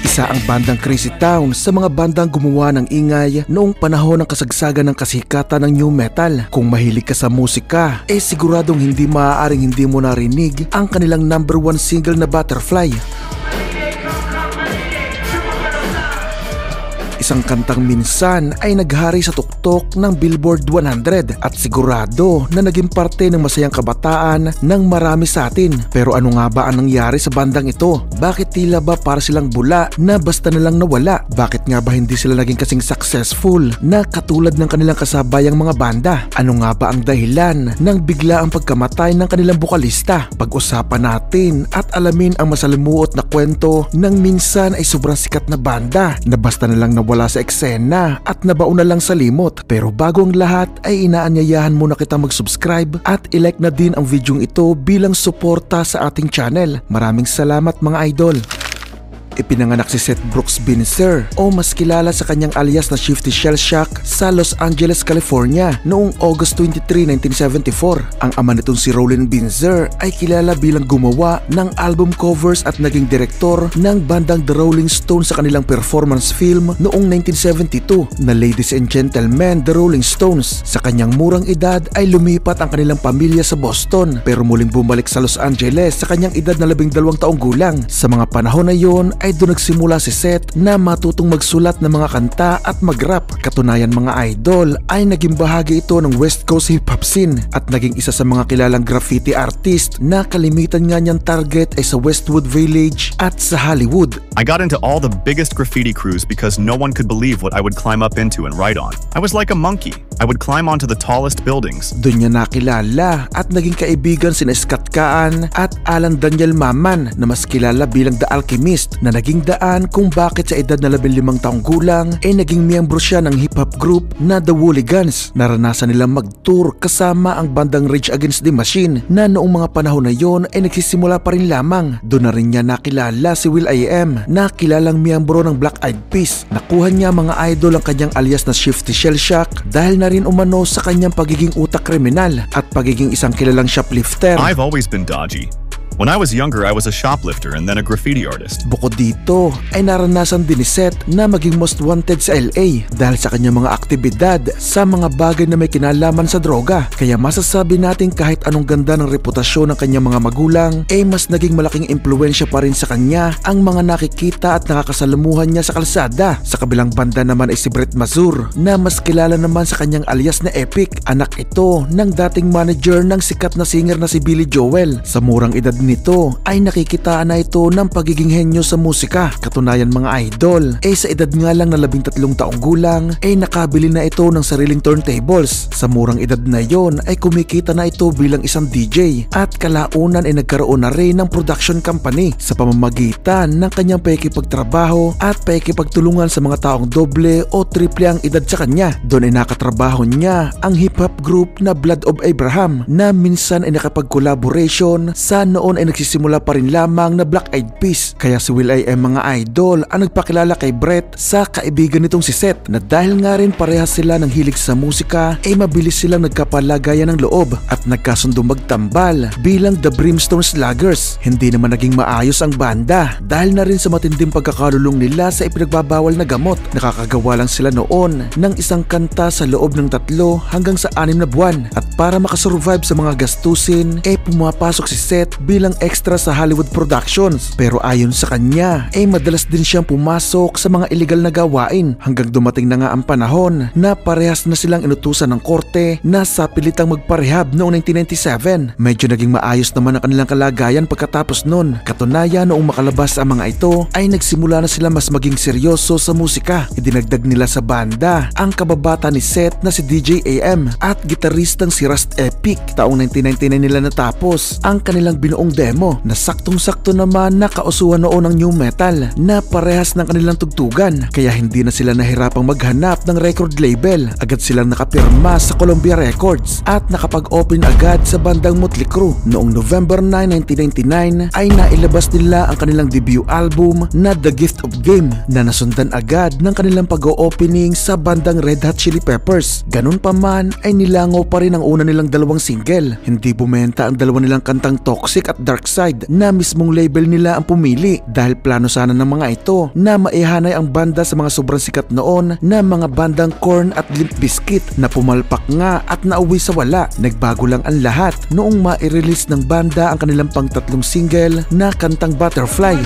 Isa ang bandang Crazy Town sa mga bandang gumawa ng ingay noong panahon ng kasagsagan ng kasikatan ng new metal. Kung mahilig ka sa musika, siguradong hindi maaaring hindi mo narinig ang kanilang #1 single na Butterfly. Isang kantang minsan ay naghari sa tuktok ng Billboard 100 at sigurado na naging parte ng masayang kabataan ng marami sa atin. Pero ano nga ba ang nangyari sa bandang ito? Bakit tila ba para silang bula na basta na lang nawala? Bakit nga ba hindi sila naging kasing successful na katulad ng kanilang kasabayang mga banda? Ano nga ba ang dahilan ng bigla ang pagkamatay ng kanilang bukalista? Pag-usapan natin at alamin ang masalimuot na kwento ng minsan ay sobrang sikat na banda na basta na lang nawala sa eksena at nabaon na lang sa limot. Pero bago ang lahat ay inaanyayahan muna kita mag-subscribe at i-like na din ang videong ito bilang suporta sa ating channel. Maraming salamat mga idol. Ipinanganak si Seth Brooks Binzer o mas kilala sa kanyang alias na Shifty Shellshock sa Los Angeles, California noong August 23, 1974. Ang ama nitong si Roland Binzer ay kilala bilang gumawa ng album covers at naging direktor ng bandang The Rolling Stones sa kanilang performance film noong 1972 na Ladies and Gentlemen, The Rolling Stones. Sa kanyang murang edad ay lumipat ang kanilang pamilya sa Boston pero muling bumalik sa Los Angeles sa kanyang edad na 12 taong gulang. Sa mga panahon na yon ay doon nagsimula si Seth na matutong magsulat ng mga kanta at mag-rap. Katunayan mga idol ay naging bahagi ito ng West Coast hip-hop scene at naging isa sa mga kilalang graffiti artist na kalimitan nga niyang target ay sa Westwood Village at sa Hollywood. I got into all the biggest graffiti crews because no one could believe what I would climb up into and write on. I was like a monkey. I would climb onto the tallest buildings. Doon niya nakilala at naging kaibigan sina Scott Kaan at Alan Daniel Maman na mas kilala bilang The Alchemist na naging daan kung bakit sa edad na 15 taong gulang ay naging miyembro siya ng hip-hop group na The Wooligans. Naranasan nilang mag-tour kasama ang bandang Rage Against the Machine na noong mga panahon na yon ay nagsisimula pa rin lamang. Doon na rin niya nakilala si will.i.am na kilalang miyembro ng Black Eyed Peas. Nakuha niya mga idol ang kanyang alias na Shifty Shellshock dahil na rin umano sa kanyang pagiging utak kriminal at pagiging isang kilalang shoplifter. I've always been dodgy. When I was younger, I was a shoplifter and then a graffiti artist. Bukod dito ay naranasan din ni Seth na maging most wanted sa LA dahil sa kanyang mga aktibidad sa mga bagay na may kinalaman sa droga. Kaya masasabi natin kahit anong ganda ng reputasyon ng kanyang mga magulang ay mas naging malaking impluwensya pa rin sa kanya ang mga nakikita at nakakasalamuhan niya sa kalsada. Sa kabilang banda naman ay si Brett Mazur na mas kilala naman sa kanyang alias na Epic. Anak ito ng dating manager ng sikat na singer na si Billy Joel. Sa murang edad nito ay nakikitaan na ito ng pagiging henyo sa musika. Katunayan mga idol, sa edad nga lang na 13 taong gulang ay nakabili na ito ng sariling turntables. Sa murang edad na yon ay kumikita na ito bilang isang DJ at kalaunan ay nagkaroon na rin ng production company sa pamamagitan ng kanyang pakikipagtrabaho at pakikipagtulungan sa mga taong doble o triple ang edad sa kanya. Doon ay nakatrabaho niya ang hip-hop group na Blood of Abraham na minsan ay nakapag-collaboration sa noon ay nagsisimula pa rin lamang na Black Eyed Peas. Kaya si will.i.am mga idol ang nagpakilala kay Brett sa kaibigan nitong si Seth na dahil nga rin parehas sila ng hilig sa musika ay mabilis silang nagkapalagayan ng loob at nagkasundong magtambal bilang The Brimstone Sluggers. Hindi naman naging maayos ang banda dahil na rin sa matinding pagkakalulong nila sa ipinagbabawal na gamot. Nakakagawa lang sila noon ng isang kanta sa loob ng 3 hanggang sa 6 na buwan at para makasurvive sa mga gastusin ay pumapasok si Seth bilang extra sa Hollywood Productions. Pero ayon sa kanya ay madalas din siyang pumasok sa mga illegal na gawain hanggang dumating na nga ang panahon na parehas na silang inutusan ng korte na sa pilitang magparehab noong 1997. Medyo naging maayos naman ang kanilang kalagayan pagkatapos nun. Katunayan noong makalabas ang mga ito ay nagsimula na sila mas maging seryoso sa musika. Idinagdag nila sa banda ang kababata ni Seth na si DJ AM at gitaristang si Rust Epic. Taong 1999 nila natapos ang kanilang binuong demo na saktong-sakto naman nakausuhan noon ng new metal na parehas ng kanilang tugtugan kaya hindi na sila nahirapang maghanap ng record label. Agad silang nakapirma sa Columbia Records at nakapag-open agad sa bandang Motley Crue. Noong November 9, 1999 ay nailabas nila ang kanilang debut album na The Gift of Game na nasundan agad ng kanilang pag-o-opening sa bandang Red Hot Chili Peppers. Ganun pa man ay nilangaw pa rin ang una nilang 2 single. Hindi bumenta ang 2 nilang kantang Toxic at Darkside na mismong label nila ang pumili dahil plano sana ng mga ito na maihanay ang banda sa mga sobrang sikat noon na mga bandang Korn at Limp Bizkit na pumalpak nga at nauwi sa wala. Nagbago lang ang lahat noong ma-release ng banda ang kanilang pang-tatlong single na kantang Butterfly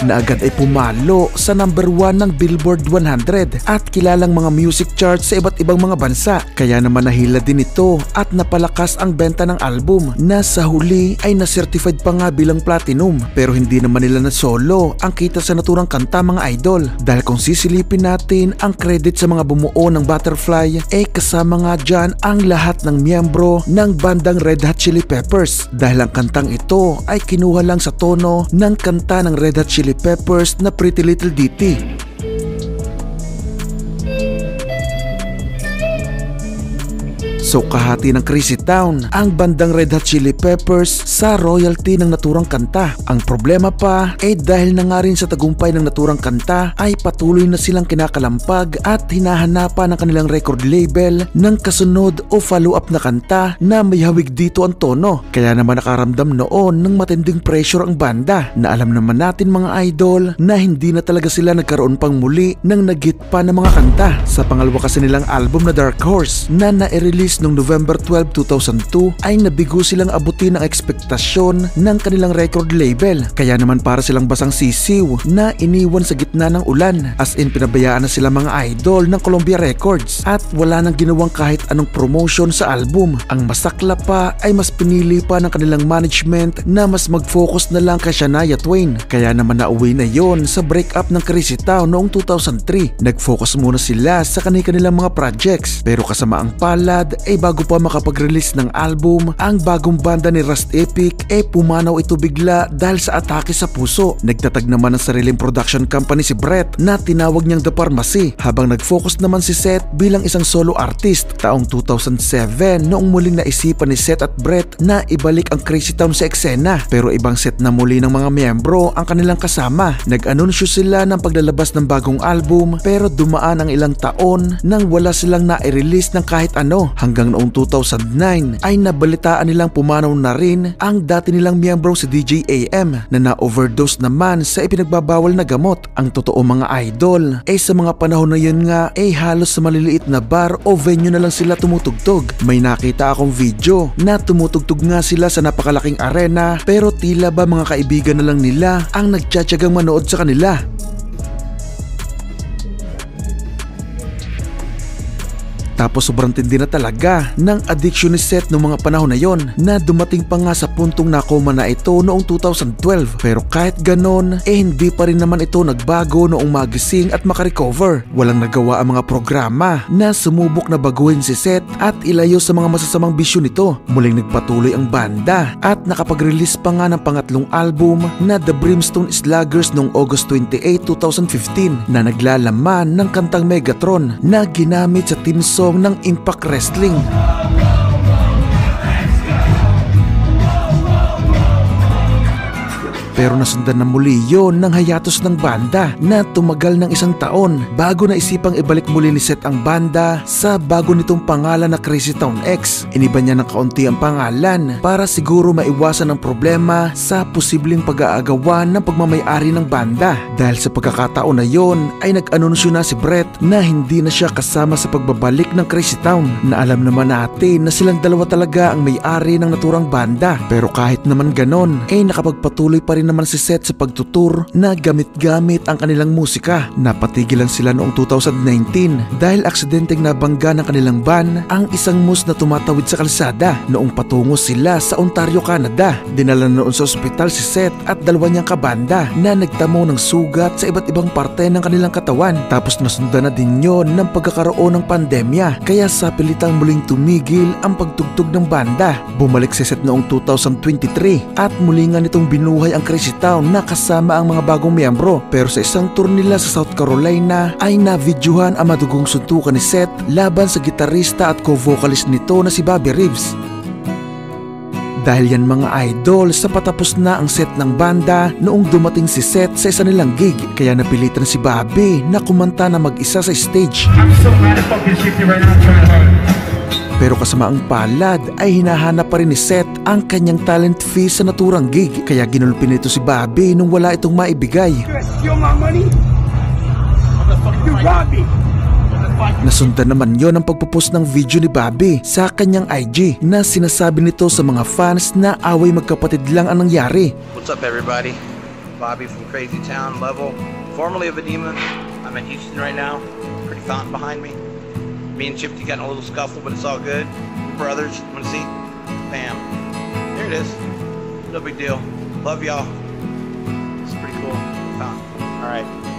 na agad ay pumalo sa number 1 ng Billboard 100 at kilalang mga music charts sa iba't ibang mga bansa. Kaya naman nahila din ito at napalakas ang benta ng album na sa huli ay na-certified pa nga bilang platinum. Pero hindi naman nila na solo ang kita sa naturang kanta mga idol, dahil kung sisilipin natin ang credit sa mga bumuo ng Butterfly kasama nga dyan ang lahat ng miyembro ng bandang Red Hot Chili Peppers, dahil ang kantang ito ay kinuha lang sa tono ng kanta ng Red Hot Chili Peppers na Pretty Little Ditty. So kahati ng Crazy Town ang bandang Red Hot Chili Peppers sa royalty ng naturang kanta. Ang problema pa dahil na nga rin sa tagumpay ng naturang kanta ay patuloy na silang kinakalampag at hinahanapan ng kanilang record label ng kasunod o follow-up na kanta na may hawig dito ang tono. Kaya naman nakaramdam noon ng matinding pressure ang banda, na alam naman natin mga idol na hindi na talaga sila nagkaroon pang muli ng nag-hit pa ng mga kanta. Sa pangalawa kasi nilang album na Dark Horse na na-release noong November 12, 2002 ay nabigo silang abutin ang ekspektasyon ng kanilang record label. Kaya naman para silang basang sisiw na iniwan sa gitna ng ulan, as in pinabayaan na sila mga idol ng Columbia Records at wala nang ginawang kahit anong promotion sa album. Ang masakla pa ay mas pinili pa ng kanilang management na mas mag-focus na lang kay Shania Twain. Kaya naman nauwi na yon sa breakup ng Crazy Town noong 2003. Nag-focus muna sila sa kanilang mga projects, pero kasamaang palad bago pa makapag-release ng album, ang bagong banda ni Rust Epic pumanaw ito bigla dahil sa atake sa puso. Nagtatag naman ng sariling production company si Brett na tinawag niyang The Pharmacy, habang nag-focus naman si Seth bilang isang solo artist. Taong 2007 noong muling naisipan ni Seth at Brett na ibalik ang Crazy Town sa eksena, pero ibang set na muli ng mga miyembro ang kanilang kasama. Nag-anunsyo sila ng paglalabas ng bagong album, pero dumaan ang ilang taon nang wala silang na-release ng kahit ano, hanggang noong 2009 ay nabalitaan nilang pumanaw na rin ang dati nilang miyembro si DJ AM na na-overdose naman sa ipinagbabawal na gamot. Ang totoo mga idol sa mga panahon na yun nga halos sa maliliit na bar o venue na lang sila tumutugtog. May nakita akong video na tumutugtog nga sila sa napakalaking arena, pero tila ba mga kaibigan na lang nila ang nagtsatsagang manood sa kanila. Tapos sobrang tindi na talaga ng addiction ni Seth noong mga panahon na yon, na dumating pa nga sa puntong nakoma na ito noong 2012. Pero kahit ganon, hindi pa rin naman ito nagbago noong magising at makarecover. Walang nagawa ang mga programa na sumubok na baguhin si Seth at ilayo sa mga masasamang bisyo nito. Muling nagpatuloy ang banda at nakapag-release pa nga ng pangatlong album na The Brimstone Sluggers noong August 28, 2015 na naglalaman ng kantang Megatron na ginamit sa theme song ng Impact Wrestling. Pero nasundan na muli yon ng hiatus ng banda na tumagal ng isang taon bago na isipang ibalik muli ni Seth ang banda sa bago nitong pangalan na Crazy Town X. Iniba niya ng kaunti ang pangalan para siguro maiwasan ang problema sa posibleng pag-aagawan ng pagmamay-ari ng banda. Dahil sa pagkakataon na yon ay nag-anunsyo na si Brett na hindi na siya kasama sa pagbabalik ng Crazy Town, na alam naman natin na silang dalawa talaga ang may-ari ng naturang banda. Pero kahit naman ganon nakapagpatuloy pa rin naman si Seth sa pagtutur na gamit-gamit ang kanilang musika. Napatigil lang sila noong 2019 dahil aksidenteng nabangga ng kanilang van ang isang moose na tumatawid sa kalsada noong patungo sila sa Ontario, Canada. Dinala na noon sa ospital si Seth at dalawa niyang kabanda na nagtamo ng sugat sa iba't ibang parte ng kanilang katawan. Tapos nasundan na din yon ng pagkakaroon ng pandemya, kaya sa pilitang muling tumigil ang pagtugtog ng banda. Bumalik si Seth noong 2023 at muli nga nitong binuhay ang Crazy Town na kasama ang mga bagong miyembro. Pero sa isang tour nila sa South Carolina ay na-videohan ang madugong suntukan ni Seth laban sa gitarista at co-vocalist nito na si Bobby Reeves. Dahil yan mga idol, sa patapos na ang set ng banda noong dumating si Seth sa isa nilang gig, kaya napilitan si Bobby na kumanta na mag-isa sa stage. I'm so mad at fucking shit right now, trying hard. Pero kasamaang palad ay hinahanap pa rin ni Seth ang kanyang talent fee sa naturang gig, kaya ginulpi nito si Bobby nung wala itong maibigay. Steal my money? You robbed me! Nasundan naman yon ang pagpupost ng video ni Bobby sa kanyang IG na sinasabi nito sa mga fans na away magkapatid lang ang nangyari. What's up, everybody? Bobby from Crazy Town Level, formerly of Edema. I'm in Houston right now. Pretty fountain behind me. Me and Chifty got in a little scuffle, but it's all good. Brothers, wanna see? Bam. There it is. No big deal. Love y'all. It's pretty cool. Fountain. All right.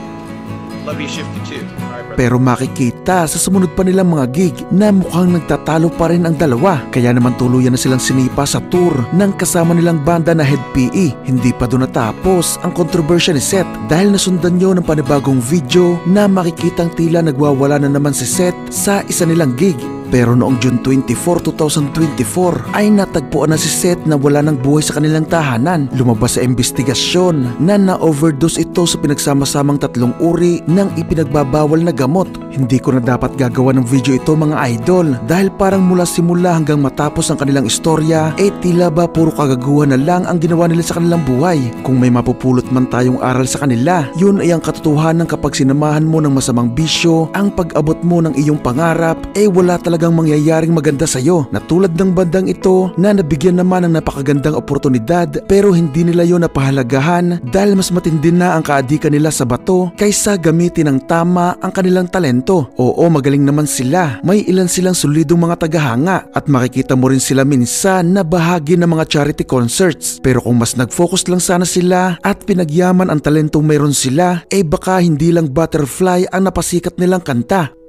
Love you, Shifty, too. All right, brother. Pero makikita sa sumunod pa nilang mga gig na mukhang nagtatalo pa rin ang dalawa, kaya naman tuluyan na silang sinipa sa tour ng kasama nilang banda na Head PE. Hindi pa doon natapos ang kontrobersya ni Seth dahil nasundan nyo ng panibagong video na makikitang tila nagwawala na naman si Seth sa isa nilang gig. Pero noong June 24, 2024 ay natagpuan na si Seth na wala ng buhay sa kanilang tahanan. Lumabas sa investigasyon na na-overdose ito sa pinagsama-samang 3 uri ng ipinagbabawal na gamot. Hindi ko na dapat gagawa ng video ito mga idol dahil parang mula simula hanggang matapos ang kanilang istorya tila ba puro kagaguhan na lang ang ginawa nila sa kanilang buhay. Kung may mapupulot man tayong aral sa kanila, yun ay ang katotohanan kapag sinamahan mo ng masamang bisyo ang pag-abot mo ng iyong pangarap wala talagang mangyayaring maganda sa'yo. Na tulad ng bandang ito na nabigyan naman ng napakagandang oportunidad pero hindi nila yon napahalagahan dahil mas matindi na ang kaadikan nila sa bato kaysa gamitin ng tama ang kanilang talento. Oo, magaling naman sila. May ilan silang solidong mga tagahanga at makikita mo rin sila minsan na bahagi ng mga charity concerts. Pero kung mas nag-focus lang sana sila at pinagyaman ang talentong meron sila, baka hindi lang Butterfly ang napasikat nilang kanta.